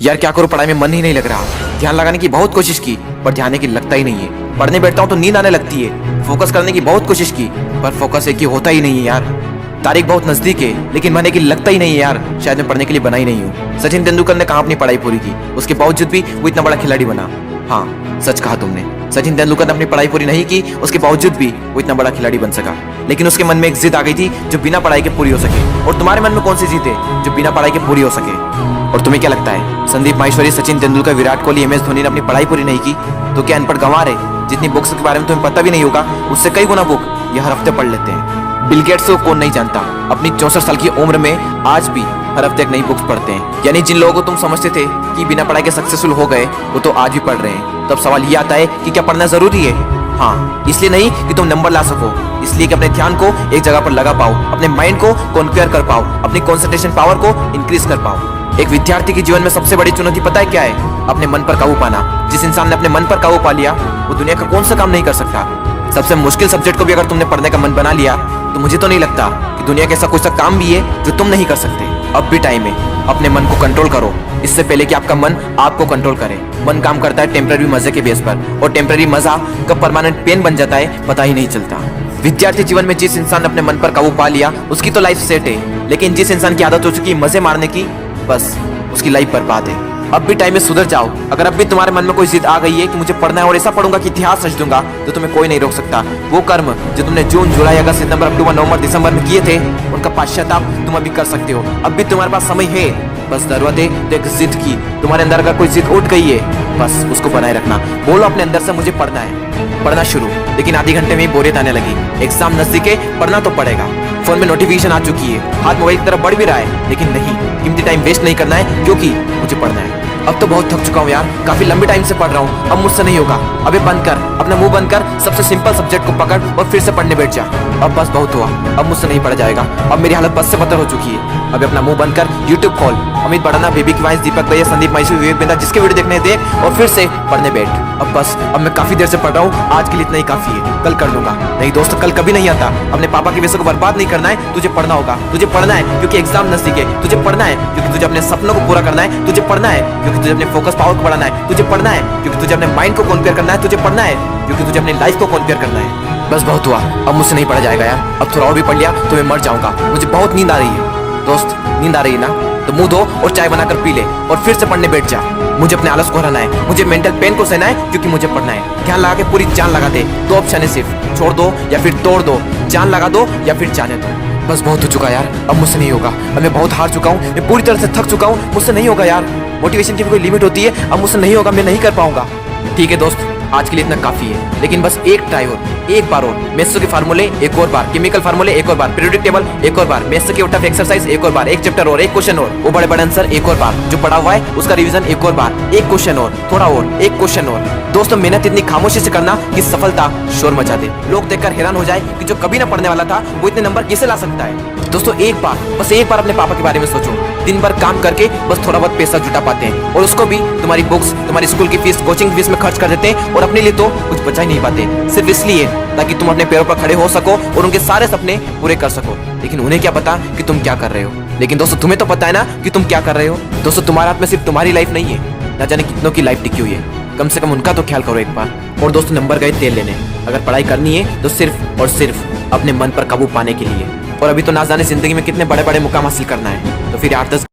यार क्या करूं, पढ़ाई में मन ही नहीं लग रहा। ध्यान लगाने की बहुत कोशिश की पर ध्यान की लगता ही नहीं है। पढ़ने बैठता हूं तो नींद आने लगती है। फोकस करने की बहुत कोशिश की पर फोकस एक ही होता ही नहीं है यार। तारीख बहुत नजदीक है लेकिन मन की लगता ही नहीं है यार। शायद मैं पढ़ने के लिए बना ही नहीं हूँ। सचिन तेंदुलकर ने कहाँ अपनी पढ़ाई पूरी की, उसके बावजूद भी वो इतना बड़ा खिलाड़ी बना। हाँ सच कहा तुमने, सचिन तेंदुलकर ने अपनी पढ़ाई पूरी नहीं की, उसके बावजूद भी वो इतना बड़ा खिलाड़ी बन सका। लेकिन उसके मन में एक जिद आ गई थी जो बिना पढ़ाई के पूरी हो सके। और तुम्हारे मन में कौन सी जिद है जो बिना पढ़ाई के पूरी हो सके? और तुम्हें क्या लगता है संदीप माहेश्वरी, सचिन तेंदुलकर, विराट कोहली, MS धोनी ने अपनी पढ़ाई पूरी नहीं की तो क्या अनपढ़ गंवार है? जितनी बुक्स के बारे में तुम्हें पता भी नहीं होगा उससे कई गुना बुक ये हर हफ्ते पढ़ लेते हैं। बिल गेट्स को कौन नहीं जानता, अपनी 64 साल की उम्र में आज भी हर हफ्ते एक नई बुक्स पढ़ते हैं। यानी जिन लोगों को तुम समझते थे कि बिना पढ़ाई के सक्सेसफुल हो गए वो तो आज भी पढ़ रहे हैं। तो अब सवाल ये आता है कि क्या पढ़ना जरूरी है? हाँ, इसलिए नहीं कि तुम नंबर ला सको, इसलिए कि अपने ध्यान को एक जगह पर लगा पाओ, अपने माइंड को कॉन्क्वेयर कर पाओ, अपनी कंसंट्रेशन पावर को इंक्रीज कर पाओ। एक विद्यार्थी के जीवन में सबसे बड़ी चुनौती पता है क्या है? अपने मन पर काबू पाना। जिस इंसान ने अपने मन पर काबू पा लिया वो दुनिया का कौन सा काम नहीं कर सकता। सबसे मुश्किल सब्जेक्ट को भी अगर तुमने पढ़ने का मन बना लिया तो मुझे तो नहीं लगता कि दुनिया का ऐसा कोई सा काम भी है जो तुम नहीं कर सकते। अब भी टाइम है, अपने मन को कंट्रोल करो इससे पहले कि आपका मन आपको कंट्रोल करे। मन काम करता है टेम्पररी मजे के बेस पर और टेम्पररी मजा कब परमानेंट पेन बन जाता है पता ही नहीं चलता। विद्यार्थी जीवन में जिस इंसान ने अपने मन पर काबू पा लिया उसकी तो लाइफ सेट है, लेकिन जिस इंसान की आदत हो चुकी है मजे मारने की, बस उसकी लाइफ बर्बाद है। अब भी टाइम में सुधर जाओ। अगर अब भी तुम्हारे मन में कोई जिद आ गई है कि मुझे पढ़ना है और ऐसा पढ़ूंगा कि इतिहास रच दूंगा तो तुम्हें कोई नहीं रोक सकता। वो कर्म जो तुमने जून, जुलाई, अगस्त, सितंबर, अक्टूबर, नवंबर, दिसंबर में किए थे उनका पश्चाताप तुम अभी कर सकते हो। अब भी तुम्हारे पास समय है, बस जरूरत है तो एक जिद की। तुम्हारे अंदर अगर कोई जिद उठ गई है बस उसको बनाए रखना। बोलो अपने अंदर से मुझे पढ़ना है। पढ़ना शुरू, लेकिन आधे घंटे में ही बोरियत आने लगी। एग्जाम नजदीक है, पढ़ना तो पड़ेगा। फोन में नोटिफिकेशन आ चुकी है, हाथ मोबाइल की तरफ बढ़ भी रहा है, लेकिन नहीं, कीमती टाइम वेस्ट नहीं करना है क्योंकि मुझे पढ़ना है। अब तो बहुत थक चुका हूँ यार, काफी लंबे टाइम से पढ़ रहा हूँ, अब मुझसे नहीं होगा। अबे बंद कर, अपना मुंह बंद कर, सबसे सिंपल सब्जेक्ट को पकड़ और फिर से पढ़ने बैठ जा। अब बस बहुत हुआ, अब मुझसे नहीं पढ़ा जाएगा। अब मेरी हालत बस से बदतर हो चुकी है। अबे अपना मुंह बंद कर, यूट्यूब खोल, अमित बड़ाना, बेबी की वॉइस, दीपक भैया, संदीप माहेश्वरी, विवेक बिंदा, जिसके वीडियो देखने देख और फिर से पढ़ने बैठ। अब बस, अब मैं काफी देर से पढ़ रहा हूँ, आज के लिए इतना ही काफी है, कल कर लूंगा। नहीं दोस्तों, कल कभी नहीं आता। अपने पापा के पैसे को बर्बाद नहीं करना है, तुझे पढ़ना होगा। तुझे पढ़ना है क्योंकि एग्जाम नजदीक है, तुझे पढ़ना है क्योंकि तुझे अपने सपनों को पूरा करना है, तुझे पढ़ना है क्योंकि तुझे अपने फोकस पावर को बढ़ाना है, तुझे पढ़ना है क्योंकि तुझे अपने माइंड को कॉन्क्वेयर करना है, तुझे पढ़ना है क्योंकि तुझे अपनी लाइफ को कॉन्क्वेयर करना है। बस बहुत हुआ, अब मुझसे नहीं पढ़ा जाएगा यार। अब थोड़ा और भी पढ़ लिया तो मैं मर जाऊंगा। मुझे बहुत नींद आ रही है। दोस्त नींद आ रही है ना, तो मुंह धो और चाय बनाकर पी ले और फिर से पढ़ने बैठ जा। मुझे अपने आलस को हराना है, मुझे मेंटल पेन को सहना है क्योंकि मुझे पढ़ना है। ध्यान लगा के पूरी जान लगा दे, दो ऑप्शन है सिर्फ, छोड़ दो या फिर तोड़ दो, जान लगा दो या फिर जाने दो। बस बहुत हो चुका यार, अब मुझसे नहीं होगा। अब मैं बहुत हार चुका हूँ, मैं पूरी तरह से थक चुका हूँ, मुझसे नहीं होगा यार। मोटिवेशन की भी कोई लिमिट होती है, अब मुझसे नहीं होगा, मैं नहीं कर पाऊंगा। ठीक है दोस्त, आज के लिए इतना काफी है, लेकिन बस एक ट्राई और, एक बार और। मैथ्स के फार्मूले एक और बार, केमिकल फार्मूले एक और बार, पीरियोडिक टेबल एक और बार, मैथ्स के टफ एक्सरसाइज एक और बार, एक चैप्टर और, एक क्वेश्चन और, वो बड़े बड़े आंसर एक और बार, जो पढ़ा हुआ है उसका रिवीजन एक और बार, एक क्वेश्चन और, थोड़ा और, एक क्वेश्चन और। दोस्तों मेहनत इतनी खामोशी से करना कि सफलता शोर मचा दे, लोग देखकर हैरान हो जाए कि जो कभी ना पढ़ने वाला था वो इतने नंबर कैसे ला सकता है। दोस्तों एक बार, बस एक बार अपने पापा के बारे में सोचो। दिन भर काम करके बस थोड़ा बहुत पैसा जुटा पाते हैं और उसको भी तुम्हारी बुक्स, तुम्हारी स्कूल की फीस, कोचिंग फीस में खर्च कर देते हैं और अपने लिए तो कुछ बचा ही नहीं पाते, सिर्फ इसलिए ताकि तुम अपने पैरों पर खड़े हो सको और उनके सारे सपने पूरे कर सको। लेकिन उन्हें क्या पता कि तुम क्या कर रहे हो। लेकिन दोस्तों तुम्हें तो पता है ना कि तुम क्या कर रहे हो। दोस्तों तुम्हारे हाथ में सिर्फ तुम्हारी लाइफ नहीं है, ना जाने कितनों की लाइफ टिकी हुई है। कम से कम उनका तो ख्याल करो एक बार। और दोस्तों नंबर गए तेल लेने, अगर पढ़ाई करनी है तो सिर्फ और सिर्फ अपने मन पर काबू पाने के लिए। और अभी तो ना जाने जिंदगी में कितने बड़े बड़े मुकाम हासिल करना है, तो फिर 8-10